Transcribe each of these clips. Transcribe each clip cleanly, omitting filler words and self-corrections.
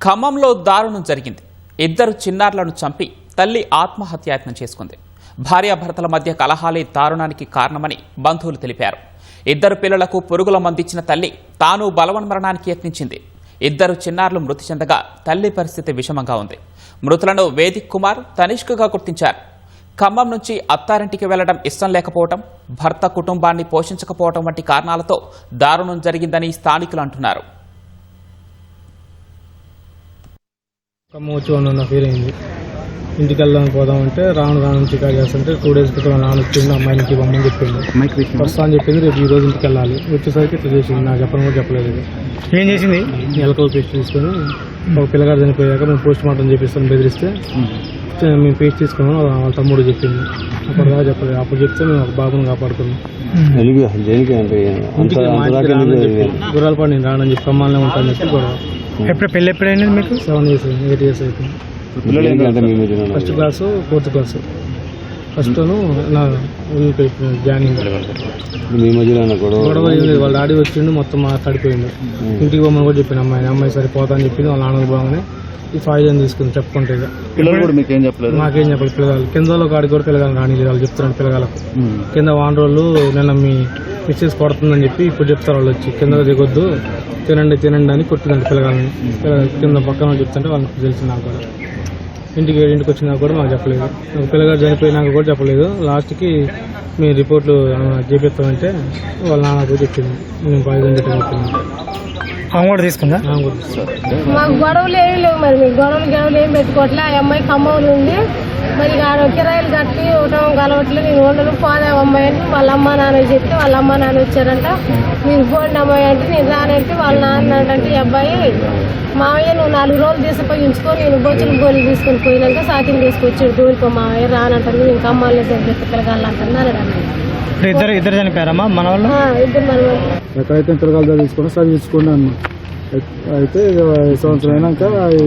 ఖమ్మంలో దారుణం జరిగింది. ఇద్దరు చిన్నారులను చంపి తల్లి ఆత్మహత్యాయత్నం చేసుకుంది. భార్యాభర్తల మధ్య కలహాలే దారుణానికి కారణమని బంధువులు తెలిపారు. ఇద్దరు పిల్లలకు పురుగుల మందిచ్చిన తల్లి తాను బలవన్మరణానికి యత్నించింది. ఇద్దరు చిన్నారులు మృతి చెందగా తల్లి పరిస్థితి విషమంగా ఉంది. మృతులను వేదిక్ కుమార్, తనిష్కగా గుర్తించారు. ఖమ్మం నుంచి అత్తారింటికి వెళ్లడం ఇష్టం లేకపోవడం, భర్త కుటుంబాన్ని పోషించకపోవడం వంటి కారణాలతో దారుణం జరిగిందని స్థానికులు అంటున్నారు. ఖమ్మం వచ్చి 1.5 year అయింది. ఇంటికి వెళ్దాం పోదామంటే రాను చికా చేస్తుంటే 2 days క్రితం నాన్న వచ్చింది, అమ్మాయికి బొమ్మని చెప్పింది. వస్తా అని చెప్పింది, రేపు ఈ రోజు ఇంటికి వెళ్ళాలి. వచ్చేసరికి ఇట్లా చేసింది. నాకు చెప్పడం కూడా చెప్పలేదు. ఏం చేసింది? ఎలకల పేస్ట్ తీసుకొని ఒక పిల్లగాడు చనిపోయాక మేము పోస్ట్ మార్టం చేపిస్తాను బెదిరిస్తే మేము పేస్ట్ తీసుకున్నాం. వాళ్ళ తమ్ముడు చెప్పింది. అప్పటిదాకా చెప్పలేదు. అప్పుడు చెప్తే మేము ఒక బాబుని కాపాడుకున్నాం. గుర్రాలపాడు నేను రానని చెప్పి ఖమ్మాలనే ఉంటానని చెప్పి గొడవ. ఎప్పుడు పెళ్ళి ఎప్పుడైంది మీకు? 7 years 8 years అయిపోయింది. First class 4th class. First నా జాయినింగ్ గొడవ లేదు. వాళ్ళ డాడీ వచ్చిండు, మొత్తం మాట్లాడిపోయిండు. ఇంటికి పోమని కూడా చెప్పిన అమ్మాయి సరే పోతా అని చెప్పింది. వాళ్ళ నాన్నకు బాగానే ఈ ఫైల్ అని తీసుకుని చెప్పుకుంటే మాకేం చెప్పలేదు. పిల్లగాలు కింద కాడికి కూడా పిల్లగాలు రానిలేదు. వాళ్ళు చెప్తున్నాడు పిల్లగాలకు కింద వాండ్రోళ్ళు నిన్న మీ మిస్సెస్ కొడుతుందని చెప్పి ఇప్పుడు చెప్తారు. వాళ్ళు వచ్చి కింద దిగొద్దు, తినండి అని కొట్టిందండి పిల్లగాలని. కింద పక్కన చెప్తుంటే వాళ్ళకి తెలిసింది. నాకు కూడా ఇంటికి 7 వచ్చినాక కూడా మాకు చెప్పలేదు. ఒక పిల్లగాడు చనిపోయినాక కూడా చెప్పలేదు. లాస్ట్కి మీ రిపోర్ట్లు చేపిస్తామంటే వాళ్ళ నాన్నకు చెప్పింది. నేను పాయిజన్ చెప్పింది. కూడా తీసుకుందా? మాకు గొడవలు ఏమీ లేవు. మరి మీకు గొడవలు ఏం పెట్టుకోవట్లే. ఆ అమ్మాయి ఖమ్మంలో ఉంది. మరి కిరాయిలు కట్టి ఉండడం కలవట్లేదు. నేను ఉండను పోదా అమ్మాయి అంటే వాళ్ళ అమ్మ నాన్న చెప్తే వాళ్ళ అమ్మ నాన్న వచ్చారంట. మీరు పోండి అమ్మాయి అంటే నేను రానంటే వాళ్ళ నాన్న అంటే ఈ అబ్బాయి మావయ్య నువ్వు 4 రోజులు తీసుకుపోయి ఉంచుకొని నేను బొచ్చులు గోళీ తీసుకొని పోయినాక సాకిని తీసుకొచ్చాడు. దూరిపో మావయ్య రానంటారు. నేను ఖమ్మాల్లో దగ్గర పిల్లగాళ్ళంటున్నారు. ఇద్దరు చనిపోయారమ్మా మన వాళ్ళు? ఇద్దరు మన వాళ్ళు. ఎక్కడైతే పిల్లగాలు తీసుకున్నా చదివించుకోండి అన్న. అయితే సంవత్సరం అయినాక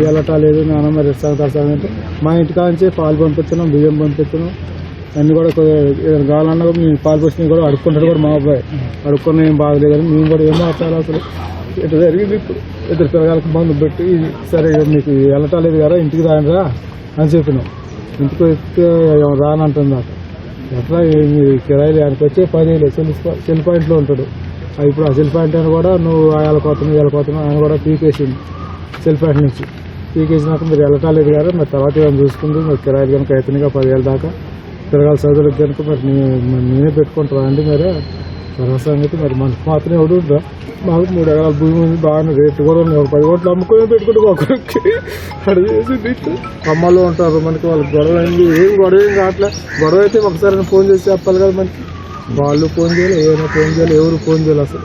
వెళ్ళటా లేదు నాన్న. మరి అంటే మా ఇంటికా నుంచి పాలు పంపిస్తున్నాం, బియ్యం పంపిస్తున్నాం. అన్ని కూడా కావాలన్నా మేము పాలు పోసిన కూడా అడుక్కుంటాడు కూడా మా అబ్బాయి. అడుక్కున్న ఏం బాగలేదని మేము కూడా ఏం మాట్లాడాలి. అసలు ఇట్లా జరిగింది. ఇప్పుడు ఇద్దరు పిల్లగాలకు మందు పెట్టి సరే మీకు వెళ్ళటా లేదు కదా ఇంటికి రానిరా అని చెప్పినాం. ఇంటికి వస్తే రానంటుంది. ఎట్లా కిరాయిలు ఆయనకు వచ్చే 10,000 సెల్ పాయింట్లో ఉంటాడు. ఇప్పుడు ఆ సెల్ పాయింట్ అని కూడా నువ్వు వెళ్ళిపోతున్నావు ఆయన కూడా పీకేసింది. సెల్ పాయింట్ నుంచి పీకేసినాక మీరు వెళ్ళటాలేదు కదా. మరి తర్వాత ఏమైనా చూసుకుంటూ మరి కిరాయిలు కనుక అవుతుందిగా 10,000 దాకా పిల్లగాల చదువులకు కనుక మరి నేనే పెట్టుకుంటారా అండి. మరి సంగతి మరి మనకు మాత్రం ఎవడు ఉంటా. మాకు 3 ఎకరాల భూమి ఉంది. బాగానే రేట్లు కూడా ఉన్నాయి. 10 కోట్లు అమ్ముకొని పెట్టుకుంటే ఒకరికి అడిగి చేసి అమ్మలో ఉంటారు. మనకి వాళ్ళకి గొడవ అయింది. ఏం కావట్లే. గొడవ అయితే ఒకసారి ఫోన్ చేసి చెప్పాలి కదా. మనకి వాళ్ళు ఫోన్ చేయాలి, ఏమైనా ఫోన్ చేయాలి, ఎవరు ఫోన్ చేయాలి అసలు.